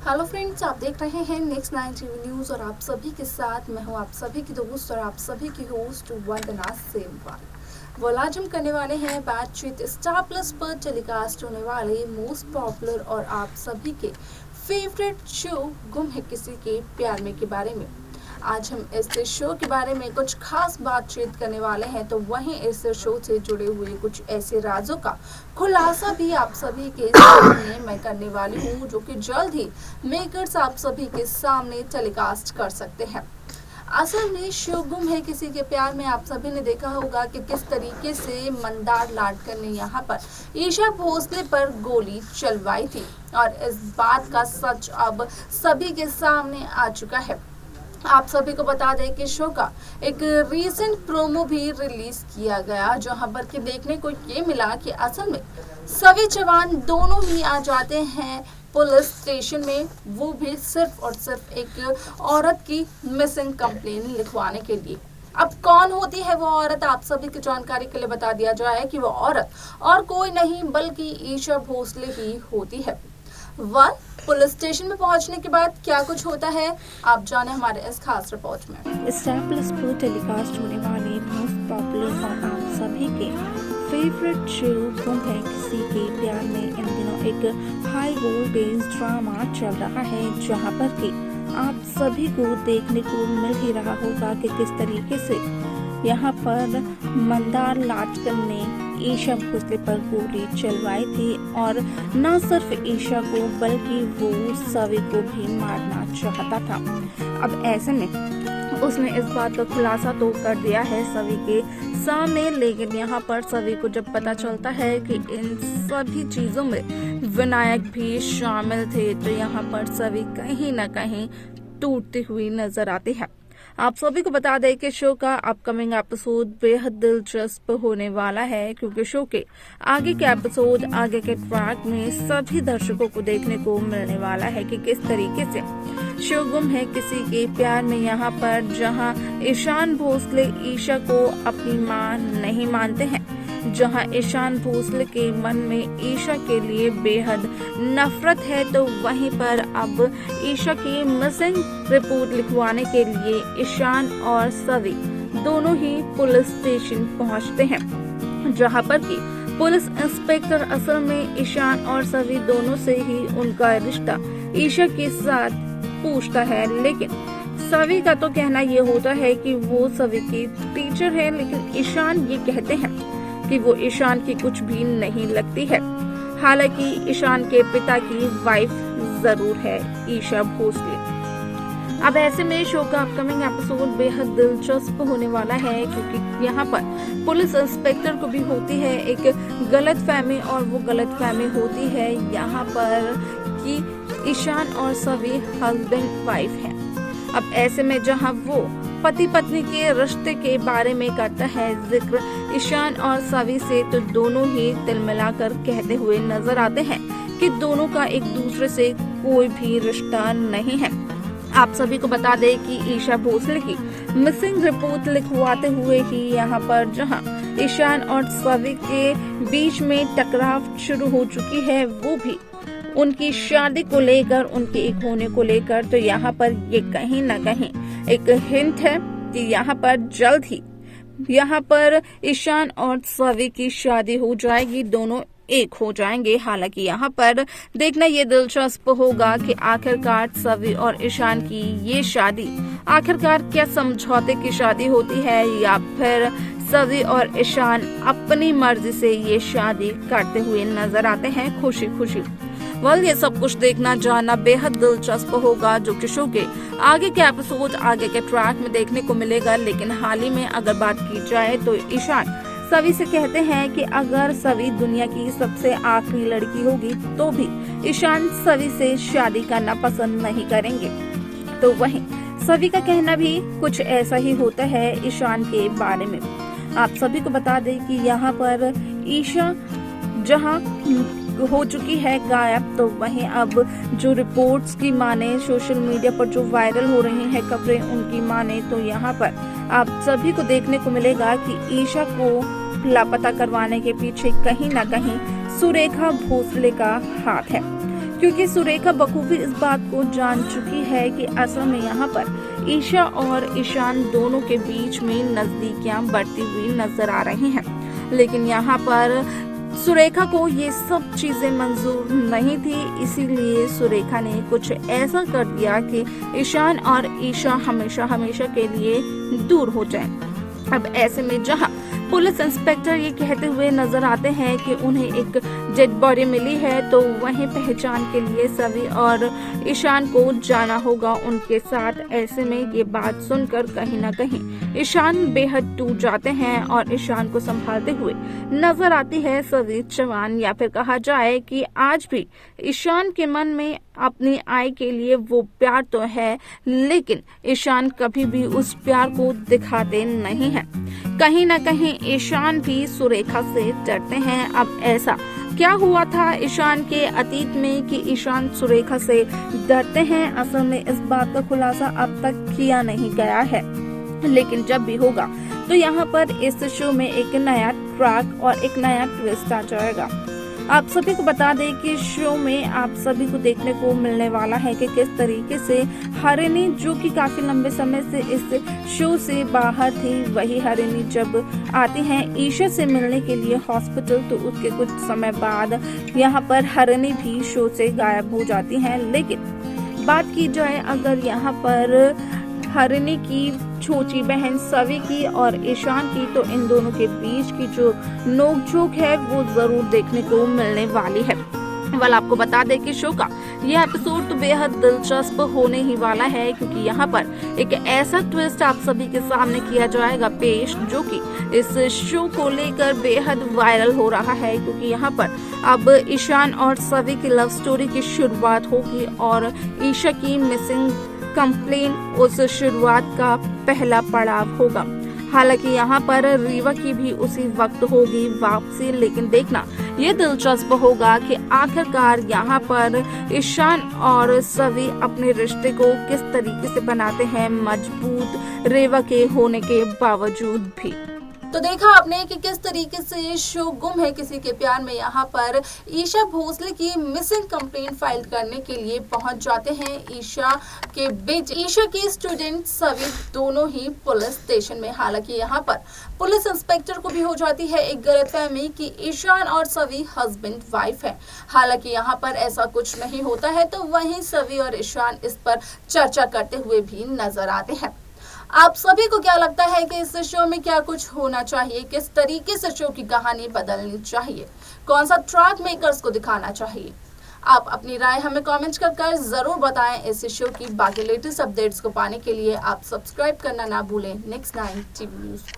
Hello friends, आप देख रहे हैं नेक्स्ट 9 टीवी न्यूज़ और आप सभी के साथ मैं हूं आप सभी की दोस्त और आप सभी की होस्ट वंदना सेमवाल। वो आज हम करने वाले हैं बातचीत स्टार प्लस पर टेलीकास्ट होने वाले मोस्ट पॉपुलर और आप सभी के फेवरेट शो गुम है किसी के प्यार में के बारे में। आज हम इस शो के बारे में कुछ खास बातचीत करने वाले हैं, तो वहीं इस शो से जुड़े हुए कुछ ऐसे राजों का खुलासा भी आप सभी के सामने मैं करने वाली हूँ, जो कि जल्द ही मेकर्स आप सभी के सामने टेलीकास्ट कर सकते हैं। असल में शो गुम है किसी के प्यार में आप सभी ने देखा होगा कि किस तरीके से मंदार लाडकर ने यहाँ पर ईशा भोसले पर गोली चलवाई थी और इस बात का सच अब सभी के सामने आ चुका है। आप सभी को बता दें कि शो का एक रीसेंट प्रोमो भी रिलीज किया गया, जहां पर कि देखने को ये मिला कि असल में सभी जवान दोनों ही आ जाते हैं पुलिस स्टेशन में, वो भी सिर्फ और सिर्फ एक औरत की मिसिंग कंप्लेन लिखवाने के लिए। अब कौन होती है वो औरत, आप सभी की जानकारी के लिए बता दिया जाए कि वो औरत और कोई नहीं बल्कि ईशा भोसले ही होती है। पुलिस स्टेशन में पहुंचने के बाद क्या कुछ होता है, आप जाने हमारे इस खास रिपोर्ट में। स्टार प्लस पर टेलीकास्ट होने वाले मोस्ट पॉपुलर और आप सभी के फेवरेट शो गुम है किसी के प्यार में इन दिनों एक हाई वोल्टेज ड्रामा चल रहा है, जहां पर कि आप सभी को देखने को मिल ही रहा होगा कि किस तरीके से यहाँ पर मंदार लाडकर ने ईशा भोसले पर गोली चलवाई थी और न सिर्फ ईशा को बल्कि वो सभी को भी मारना चाहता था। अब ऐसे में उसने इस बात का खुलासा तो कर दिया है सभी के सामने, लेकिन यहाँ पर सभी को जब पता चलता है कि इन सभी चीजों में विनायक भी शामिल थे, तो यहाँ पर सभी कहीं न कहीं टूटती हुई नजर आती है। आप सभी को बता दें कि शो का अपकमिंग एपिसोड बेहद दिलचस्प होने वाला है, क्योंकि शो के आगे के एपिसोड आगे के ट्रैक में सभी दर्शकों को देखने को मिलने वाला है कि किस तरीके से शो गुम है किसी के प्यार में यहाँ पर जहां ईशान भोसले ईशा को अपनी मां नहीं मानते हैं, जहां ईशान भोसले के मन में ईशा के लिए बेहद नफरत है, तो वहीं पर अब ईशा की मिसिंग रिपोर्ट लिखवाने के लिए ईशान और सवी दोनों ही पुलिस स्टेशन पहुंचते हैं, जहां पर कि पुलिस इंस्पेक्टर असल में ईशान और सवी दोनों से ही उनका रिश्ता ईशा के साथ पूछता है। लेकिन सवी का तो कहना ये होता है कि वो सवी की टीचर है, लेकिन ईशान ये कहते हैं कि वो ईशान की कुछ भी नहीं लगती है। हालांकि ईशान के पिता की वाइफ जरूर है ईशा भोसले। अब ऐसे में शो का अपकमिंग एपिसोड बेहद दिलचस्प होने वाला है, क्योंकि यहाँ पर पुलिस इंस्पेक्टर को भी होती है एक गलतफहमी, और वो गलतफहमी होती है यहाँ पर कि ईशान और सभी हस्बैंड वाइफ हैं। अब ऐसे में जहाँ वो पति पत्नी के रिश्ते के बारे में करता है जिक्र ईशान और सवी से, तो दोनों ही दिल मिलाकर कहते हुए नजर आते हैं कि दोनों का एक दूसरे से कोई भी रिश्ता नहीं है। आप सभी को बता दें कि ईशा भोसले की मिसिंग रिपोर्ट लिखवाते हुए ही यहाँ पर जहाँ ईशान और सवी के बीच में टकराव शुरू हो चुकी है, वो भी उनकी शादी को लेकर, उनके एक होने को लेकर, तो यहाँ पर ये कहीं न कहीं एक हिंट है कि यहाँ पर जल्द ही यहाँ पर ईशान और सवी की शादी हो जाएगी, दोनों एक हो जाएंगे। हालांकि यहाँ पर देखना ये दिलचस्प होगा कि आखिरकार सवी और ईशान की ये शादी आखिरकार क्या समझौते की शादी होती है, या फिर सवी और ईशान अपनी मर्जी से ये शादी करते हुए नजर आते हैं खुशी खुशी। ये सब कुछ देखना जानना बेहद दिलचस्प होगा, जो कि शो के आगे के एपिसोड आगे के ट्रैक में देखने को मिलेगा। लेकिन हाल ही में अगर बात की जाए तो ईशान सवी से कहते हैं कि अगर सवी दुनिया की सबसे आखिरी लड़की होगी तो भी ईशान सवी से शादी करना पसंद नहीं करेंगे। तो वहीं सवी का कहना भी कुछ ऐसा ही होता है ईशान के बारे में। आप सभी को बता दें कि यहाँ पर ईशा जहाँ हो चुकी है गायब, तो वहीं अब जो रिपोर्ट्स की माने, सोशल मीडिया पर जो वायरल हो रही हैं खबरें उनकी माने, तो यहाँ पर आप सभी को देखने को मिलेगा कि ईशा को लापता करवाने के पीछे कहीं ना कहीं सुरेखा भोसले का हाथ है। क्योंकि सुरेखा बखूबी इस बात को जान चुकी है कि असल में यहाँ पर ईशा और ईशान दोनों के बीच में नजदीकियां बढ़ती हुई नजर आ रही हैं। लेकिन यहाँ पर सुरेखा को ये सब चीजें मंजूर नहीं थी, इसीलिए सुरेखा ने कुछ ऐसा कर दिया कि ईशान और ईशा हमेशा हमेशा के लिए दूर हो जाएं। अब ऐसे में जहां पुलिस इंस्पेक्टर ये कहते हुए नजर आते हैं कि उन्हें एक डेड बॉडी मिली है, तो वहीं पहचान के लिए सवी और ईशान को जाना होगा उनके साथ। ऐसे में ये बात सुनकर कहीं ना कहीं ईशान बेहद टूट जाते हैं और ईशान को संभालते हुए नजर आती है सवी चौहान, या फिर कहा जाए कि आज भी ईशान के मन में अपनी आय के लिए वो प्यार तो है, लेकिन ईशान कभी भी उस प्यार को दिखाते नहीं हैं। कहीं ना कहीं ईशान भी सुरेखा से डरते हैं। अब ऐसा क्या हुआ था ईशान के अतीत में कि ईशान सुरेखा से डरते हैं? असल में इस बात का खुलासा अब तक किया नहीं गया है, लेकिन जब भी होगा तो यहाँ पर इस शो में एक नया ट्रैक और एक नया ट्विस्ट आ जाएगा। आप सभी को बता दें कि शो में आप सभी को देखने को मिलने वाला है कि किस तरीके से हरिणी, जो कि काफी लंबे समय से इस शो से बाहर थी, वही हरिणी जब आती हैं ईशा से मिलने के लिए हॉस्पिटल, तो उसके कुछ समय बाद यहाँ पर हरिणी भी शो से गायब हो जाती हैं। लेकिन बात की जाए अगर यहाँ पर हरिणी की छोटी बहन सवी की और ईशान की, तो इन दोनों के बीच की जो नोकझोंक है वो जरूर देखने को मिलने वाली है। वाल आपको बता दें कि शो का यह एपिसोड तो बेहद दिलचस्प होने ही वाला है, क्योंकि यहाँ पर एक ऐसा ट्विस्ट आप सभी के सामने किया जाएगा पेश, जो कि इस शो को लेकर बेहद वायरल हो रहा है। क्योंकि यहाँ पर अब ईशान और सवी की लव स्टोरी की शुरुआत होगी और ईशा की मिसिंग कंप्लेन उस शुरुआत का पहला पड़ाव होगा। हालांकि यहाँ पर रीवा की भी उसी वक्त होगी वापसी, लेकिन देखना ये दिलचस्प होगा कि आखिरकार यहाँ पर ईशान और सवी अपने रिश्ते को किस तरीके से बनाते हैं मजबूत रीवा के होने के बावजूद भी। तो देखा आपने कि किस तरीके से शो गुम है किसी के प्यार में यहाँ पर ईशा भोसले की मिसिंग कंप्लेंट फाइल करने के लिए पहुंच जाते हैं ईशा के बेटे, ईशा की स्टूडेंट सवी, दोनों ही पुलिस स्टेशन में। हालांकि यहाँ पर पुलिस इंस्पेक्टर को भी हो जाती है एक गलतफहमी कि ईशान और सवी हस्बैंड वाइफ है। हालांकि यहाँ पर ऐसा कुछ नहीं होता है, तो वहीं सवी और ईशान इस पर चर्चा करते हुए भी नजर आते हैं। आप सभी को क्या लगता है कि इस शो में क्या कुछ होना चाहिए? किस तरीके से शो की कहानी बदलनी चाहिए? कौन सा ट्रैक मेकर्स को दिखाना चाहिए? आप अपनी राय हमें कमेंट कर जरूर बताएं। इस शो की बाकी लेटेस्ट अपडेट्स को पाने के लिए आप सब्सक्राइब करना ना भूलें नेक्स्ट 9 टीवी न्यूज़।